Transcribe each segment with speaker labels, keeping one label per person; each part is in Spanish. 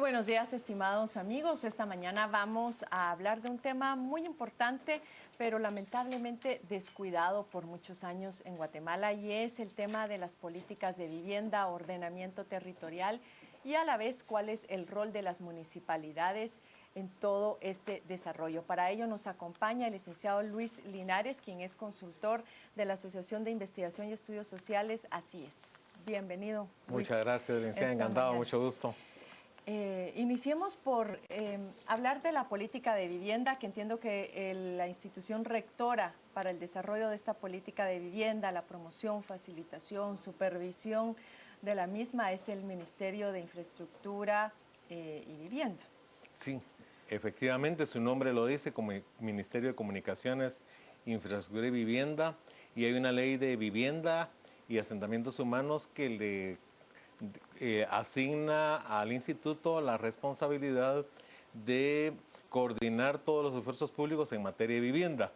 Speaker 1: buenos días, estimados amigos. Esta mañana vamos a hablar de un tema muy importante, pero lamentablemente descuidado por muchos años en Guatemala, y es el tema de las políticas de vivienda, ordenamiento territorial y a la vez cuál es el rol de las municipalidades en todo este desarrollo. Para ello nos acompaña el licenciado Luis Linares, quien es consultor de la Asociación de Investigación y Estudios Sociales, Así es. Bienvenido, Luis.
Speaker 2: Muchas gracias, licenciada, encantado, mucho gusto.
Speaker 1: Iniciemos por hablar de la política de vivienda, que entiendo que la institución rectora para el desarrollo de esta política de vivienda, la promoción, facilitación, supervisión de la misma es el Ministerio de Infraestructura y Vivienda.
Speaker 2: Sí, efectivamente, su nombre lo dice, como Ministerio de Comunicaciones, Infraestructura y Vivienda, y hay una ley de vivienda y asentamientos humanos que le asigna al instituto la responsabilidad de coordinar todos los esfuerzos públicos en materia de vivienda,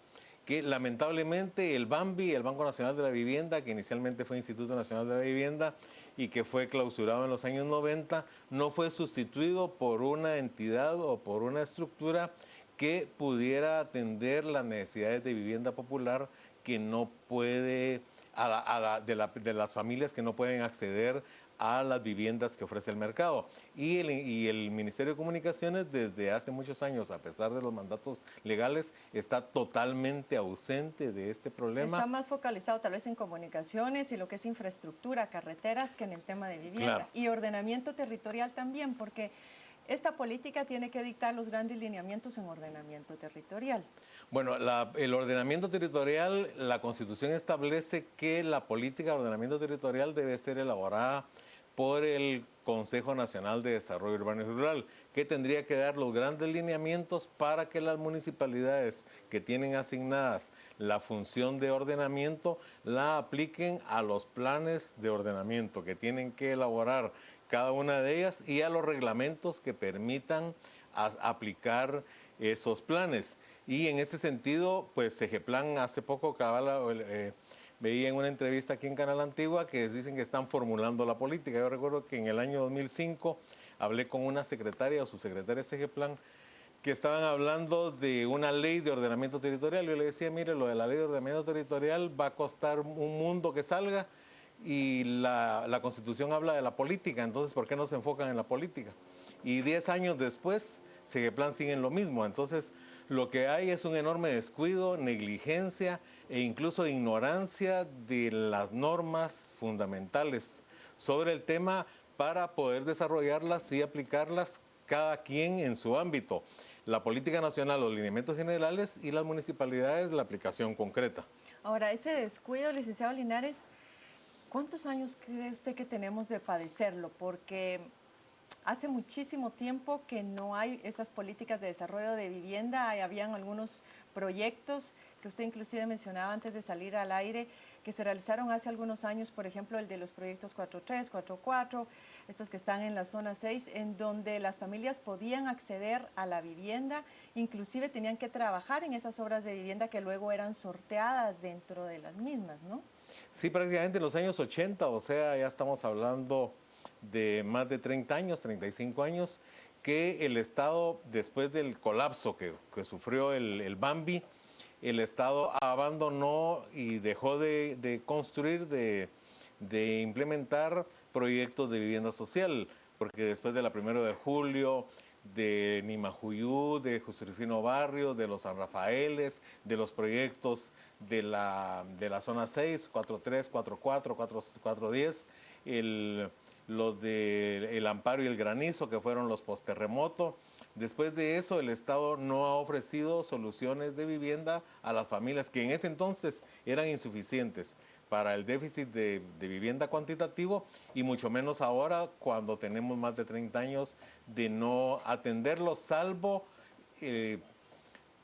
Speaker 2: que lamentablemente el BAMBI, el Banco Nacional de la Vivienda, que inicialmente fue Instituto Nacional de la Vivienda y que fue clausurado en los años 90, no fue sustituido por una entidad o por una estructura que pudiera atender las necesidades de vivienda popular que no puede, de las familias que no pueden acceder a las viviendas que ofrece el mercado. Y el Ministerio de Comunicaciones desde hace muchos años, a pesar de los mandatos legales, está totalmente ausente de este problema.
Speaker 1: Está más focalizado tal vez en comunicaciones y lo que es infraestructura, carreteras, que en el tema de vivienda.
Speaker 2: Claro.
Speaker 1: Y ordenamiento territorial también, porque esta política tiene que dictar los grandes lineamientos en ordenamiento territorial.
Speaker 2: Bueno, el ordenamiento territorial, la Constitución establece que la política de ordenamiento territorial debe ser elaborada por el Consejo Nacional de Desarrollo Urbano y Rural, que tendría que dar los grandes lineamientos para que las municipalidades que tienen asignadas la función de ordenamiento la apliquen a los planes de ordenamiento que tienen que elaborar cada una de ellas y a los reglamentos que permitan aplicar esos planes. Y en ese sentido, pues Segeplan hace poco veía en una entrevista aquí en Canal Antigua que dicen que están formulando la política. Yo recuerdo que en el año 2005 hablé con una secretaria o subsecretaria de Segeplan que estaban hablando de una ley de ordenamiento territorial. Yo le decía, mire, lo de la ley de ordenamiento territorial va a costar un mundo que salga y la Constitución habla de la política, entonces ¿por qué no se enfocan en la política? Y 10 años después, Segeplan sigue en lo mismo. Entonces, lo que hay es un enorme descuido, negligencia e incluso ignorancia de las normas fundamentales sobre el tema para poder desarrollarlas y aplicarlas cada quien en su ámbito. La política nacional, los lineamientos generales, y las municipalidades, la aplicación concreta.
Speaker 1: Ahora, ese descuido, licenciado Linares, ¿cuántos años cree usted que tenemos de padecerlo? Porque hace muchísimo tiempo que no hay esas políticas de desarrollo de vivienda. Habían algunos proyectos que usted inclusive mencionaba antes de salir al aire, que se realizaron hace algunos años, por ejemplo, el de los proyectos 4.3, 4.4, estos que están en la zona 6, en donde las familias podían acceder a la vivienda, inclusive tenían que trabajar en esas obras de vivienda que luego eran sorteadas dentro de las mismas, ¿no?
Speaker 2: Sí, prácticamente en los años 80, o sea, ya estamos hablando de más de 30 años, 35 años, que el Estado, después del colapso que sufrió el BAMBI, el Estado abandonó y dejó de construir, de implementar proyectos de vivienda social, porque después de la 1 de julio, de Nimajuyú, de Justifino Barrio, de los San Rafaeles, de los proyectos de la zona 6, 4.3, 4.4, 4.10, los de El Amparo y el Granizo, que fueron los posterremoto. Después de eso, el Estado no ha ofrecido soluciones de vivienda a las familias que en ese entonces eran insuficientes para el déficit de vivienda cuantitativo, y mucho menos ahora cuando tenemos más de 30 años de no atenderlos, salvo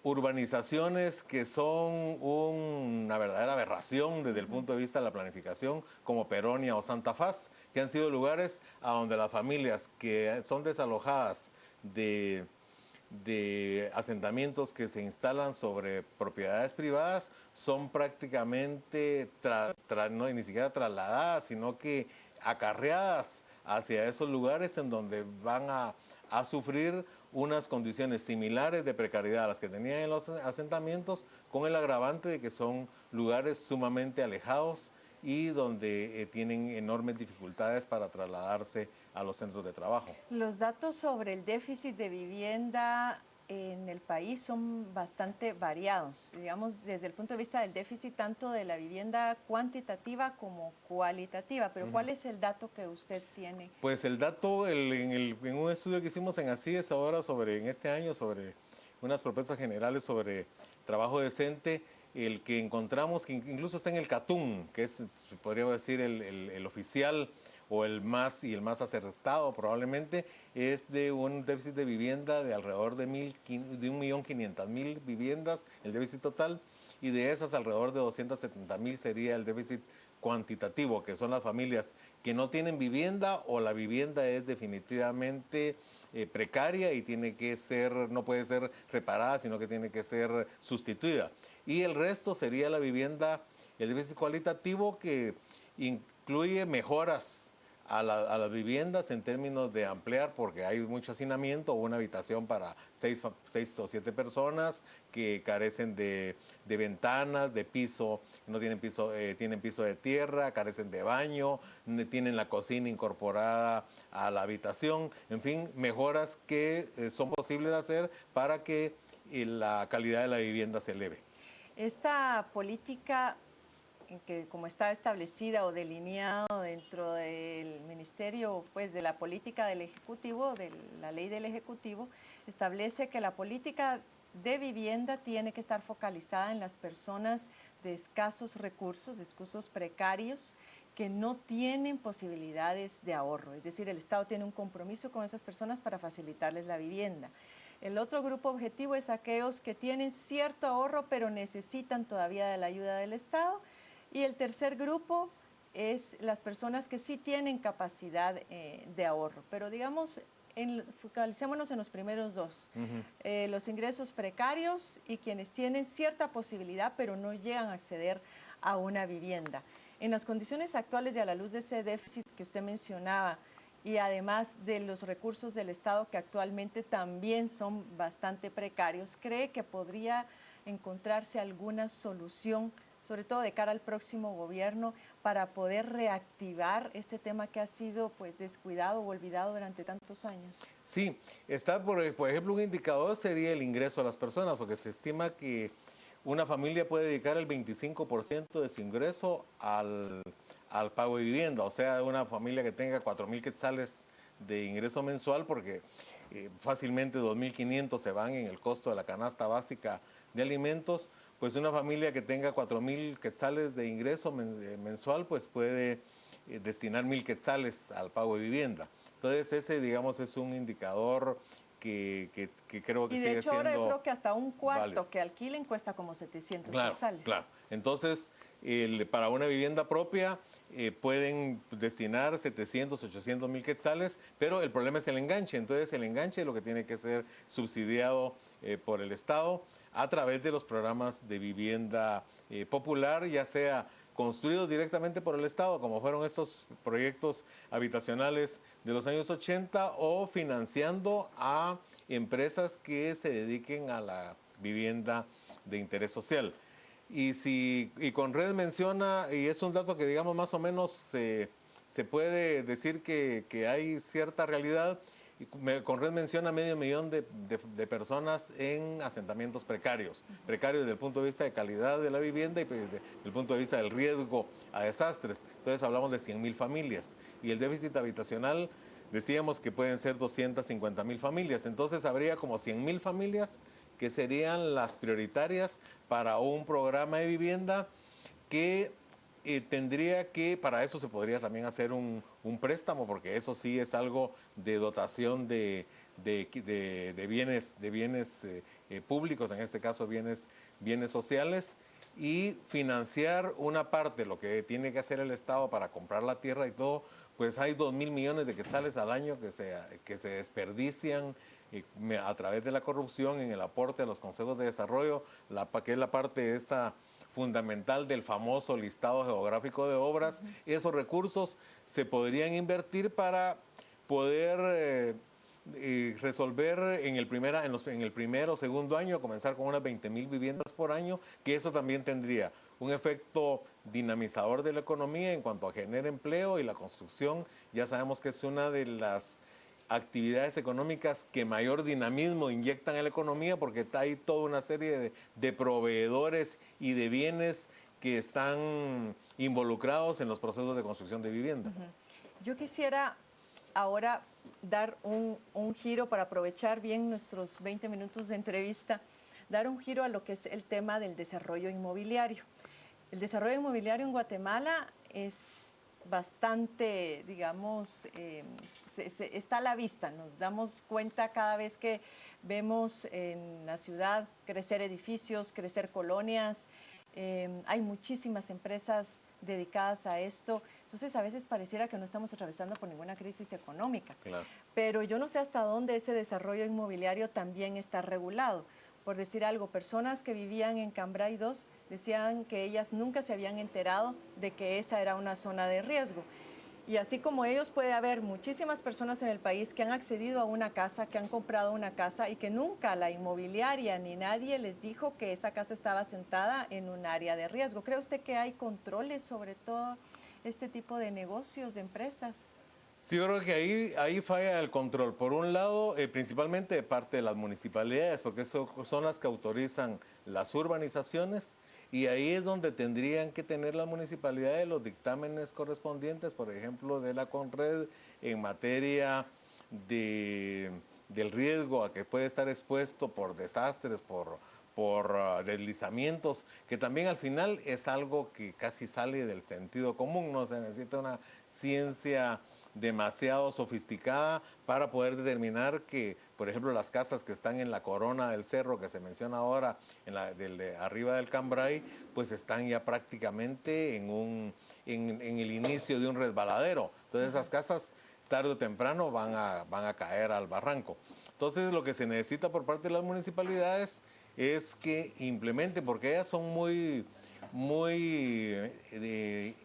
Speaker 2: urbanizaciones que son una verdadera aberración desde el punto de vista de la planificación, como Peronia o Santa Faz, que han sido lugares a donde las familias que son desalojadas de asentamientos que se instalan sobre propiedades privadas son prácticamente, no, ni siquiera trasladadas, sino que acarreadas hacia esos lugares en donde van a sufrir unas condiciones similares de precariedad a las que tenían en los asentamientos, con el agravante de que son lugares sumamente alejados y donde tienen enormes dificultades para trasladarse a los centros de trabajo.
Speaker 1: Los datos sobre el déficit de vivienda en el país son bastante variados, digamos, desde el punto de vista del déficit tanto de la vivienda cuantitativa como cualitativa, pero ¿cuál es el dato que usted tiene?
Speaker 2: Pues el dato, en un estudio que hicimos en ACIES ahora en este año, sobre unas propuestas generales sobre trabajo decente, el que encontramos, que incluso está en el CATUM, que es, se podría decir, el oficial o el más acertado probablemente, es de un déficit de vivienda de alrededor de 1.500.000 viviendas, el déficit total, y de esas alrededor de 270.000 sería el déficit cuantitativo, que son las familias que no tienen vivienda o la vivienda es definitivamente precaria y tiene que ser, no puede ser reparada, sino que tiene que ser sustituida. Y el resto sería la vivienda, el déficit cualitativo, que incluye mejoras a las viviendas en términos de ampliar, porque hay mucho hacinamiento, una habitación para seis o siete personas que carecen de ventanas, de piso, no tienen piso, tienen piso de tierra, carecen de baño, tienen la cocina incorporada a la habitación, en fin, mejoras que son posibles de hacer para que la calidad de la vivienda se eleve.
Speaker 1: Esta política que como está establecida o delineado dentro del Ministerio, pues de la política del Ejecutivo, de la ley del Ejecutivo, establece que la política de vivienda tiene que estar focalizada en las personas de escasos recursos, de escasos precarios, que no tienen posibilidades de ahorro. Es decir, el Estado tiene un compromiso con esas personas para facilitarles la vivienda. El otro grupo objetivo es aquellos que tienen cierto ahorro, pero necesitan todavía de la ayuda del Estado. Y el tercer grupo es las personas que sí tienen capacidad de ahorro, pero digamos, focalicémonos en los primeros dos, los ingresos precarios y quienes tienen cierta posibilidad pero no llegan a acceder a una vivienda. En las condiciones actuales y a la luz de ese déficit que usted mencionaba, y además de los recursos del Estado que actualmente también son bastante precarios, ¿cree que podría encontrarse alguna solución, sobre todo de cara al próximo gobierno, para poder reactivar este tema que ha sido pues descuidado o olvidado durante tantos años?
Speaker 2: Sí, está por ejemplo un indicador sería el ingreso a las personas, porque se estima que una familia puede dedicar el 25% de su ingreso al pago de vivienda, o sea, una familia que tenga 4.000 quetzales de ingreso mensual, porque fácilmente 2.500 se van en el costo de la canasta básica de alimentos, pues una familia que tenga 4.000 quetzales de ingreso mensual, pues puede destinar 1.000 quetzales al pago de vivienda. Entonces ese, digamos, es un indicador que creo que
Speaker 1: y de
Speaker 2: sigue
Speaker 1: hecho ahora yo
Speaker 2: siendo
Speaker 1: creo que hasta un cuarto
Speaker 2: válido.
Speaker 1: que alquilen cuesta como 700
Speaker 2: Claro,
Speaker 1: quetzales.
Speaker 2: claro. Entonces, para una vivienda propia pueden destinar 700, 800.000 quetzales, pero el problema es el enganche. Entonces, el enganche es lo que tiene que ser subsidiado por el Estado a través de los programas de vivienda popular, ya sea construidos directamente por el Estado, como fueron estos proyectos habitacionales de los años 80, o financiando a empresas que se dediquen a la vivienda de interés social. Y Conred menciona, y es un dato que digamos más o menos se puede decir que hay cierta realidad, Conred menciona 500.000 de personas en asentamientos precarios, precarios desde el punto de vista de calidad de la vivienda y desde el punto de vista del riesgo a desastres. Entonces hablamos de 100.000 familias y el déficit habitacional decíamos que pueden ser 250.000 familias, entonces habría como 100.000 familias que serían las prioritarias para un programa de vivienda que tendría que, para eso se podría también hacer un préstamo, porque eso sí es algo de dotación de bienes públicos, en este caso bienes sociales, y financiar una parte, lo que tiene que hacer el Estado para comprar la tierra y todo, pues hay 2.000 millones de quetzales al año que se desperdician a través de la corrupción en el aporte a los consejos de desarrollo, que es la parte de esta fundamental del famoso listado geográfico de obras. Esos recursos se podrían invertir para poder resolver en el primer o segundo año, comenzar con unas 20,000 viviendas por año, que eso también tendría un efecto dinamizador de la economía en cuanto a generar empleo, y la construcción ya sabemos que es una de las actividades económicas que mayor dinamismo inyectan en la economía, porque hay toda una serie de proveedores y de bienes que están involucrados en los procesos de construcción de vivienda.
Speaker 1: Yo quisiera ahora dar un giro para aprovechar bien nuestros 20 minutos de entrevista, dar un giro a lo que es el tema del desarrollo inmobiliario. El desarrollo inmobiliario en Guatemala es bastante, digamos, está a la vista. Nos damos cuenta cada vez que vemos en la ciudad crecer edificios, crecer colonias. Hay muchísimas empresas dedicadas a esto. Entonces, a veces pareciera que no estamos atravesando por ninguna crisis económica.
Speaker 2: Claro.
Speaker 1: Pero yo no sé hasta dónde ese desarrollo inmobiliario también está regulado. Por decir algo, personas que vivían en Cambrai 2 decían que ellas nunca se habían enterado de que esa era una zona de riesgo. Y así como ellos, puede haber muchísimas personas en el país que han accedido a una casa, que han comprado una casa y que nunca la inmobiliaria ni nadie les dijo que esa casa estaba asentada en un área de riesgo. ¿Cree usted que hay controles sobre todo este tipo de negocios, de empresas?
Speaker 2: Sí, yo creo que ahí falla el control. Por un lado, principalmente de parte de las municipalidades, porque son las que autorizan las urbanizaciones, y ahí es donde tendrían que tener las municipalidades los dictámenes correspondientes, por ejemplo, de la CONRED en materia del riesgo a que puede estar expuesto por desastres, por deslizamientos, que también al final es algo que casi sale del sentido común. No se necesita una ciencia demasiado sofisticada para poder determinar que, por ejemplo, las casas que están en la corona del cerro que se menciona ahora, de arriba del Cambrai, pues están ya prácticamente en el inicio de un resbaladero. Entonces esas casas tarde o temprano van a caer al barranco. Entonces lo que se necesita por parte de las municipalidades es que implementen, porque ellas son muy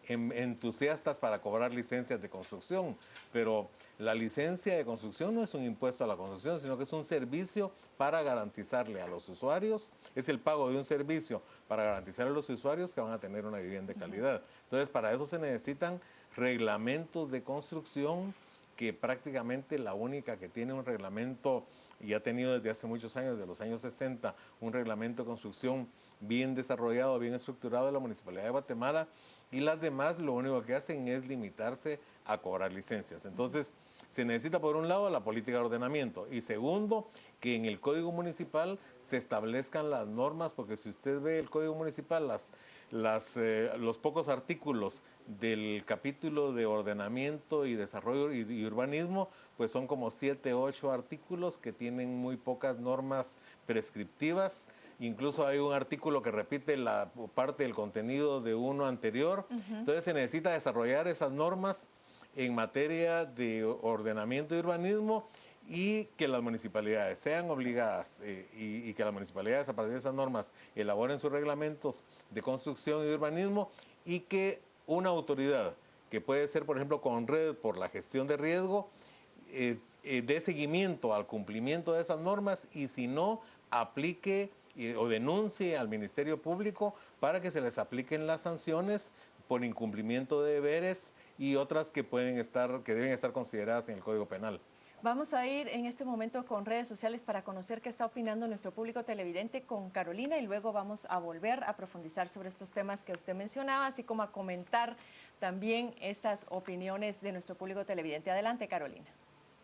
Speaker 2: entusiastas para cobrar licencias de construcción, pero la licencia de construcción no es un impuesto a la construcción, sino que es un servicio para garantizarle a los usuarios, es el pago de un servicio para garantizar a los usuarios que van a tener una vivienda de calidad. Entonces, para eso se necesitan reglamentos de construcción, que prácticamente la única que tiene un reglamento, y ha tenido desde hace muchos años, de los años 60, un reglamento de construcción bien desarrollado, bien estructurado de la Municipalidad de Guatemala, y las demás lo único que hacen es limitarse a cobrar licencias. Entonces, se necesita por un lado la política de ordenamiento, y segundo, que en el Código Municipal se establezcan las normas, porque si usted ve el Código Municipal, los pocos artículos del capítulo de ordenamiento y desarrollo y urbanismo, pues son como 7, 8 artículos que tienen muy pocas normas prescriptivas. Incluso hay un artículo que repite la parte del contenido de uno anterior. Entonces se necesita desarrollar esas normas en materia de ordenamiento y urbanismo, y que las municipalidades sean obligadas y que las municipalidades, a partir de esas normas, elaboren sus reglamentos de construcción y de urbanismo, y que una autoridad, que puede ser, por ejemplo, CONRED por la gestión de riesgo, dé seguimiento al cumplimiento de esas normas, y si no, aplique o denuncie al Ministerio Público para que se les apliquen las sanciones por incumplimiento de deberes y otras que deben estar consideradas en el Código Penal.
Speaker 1: Vamos a ir en este momento con redes sociales para conocer qué está opinando nuestro público televidente con Carolina, y luego vamos a volver a profundizar sobre estos temas que usted mencionaba, así como a comentar también estas opiniones de nuestro público televidente. Adelante, Carolina.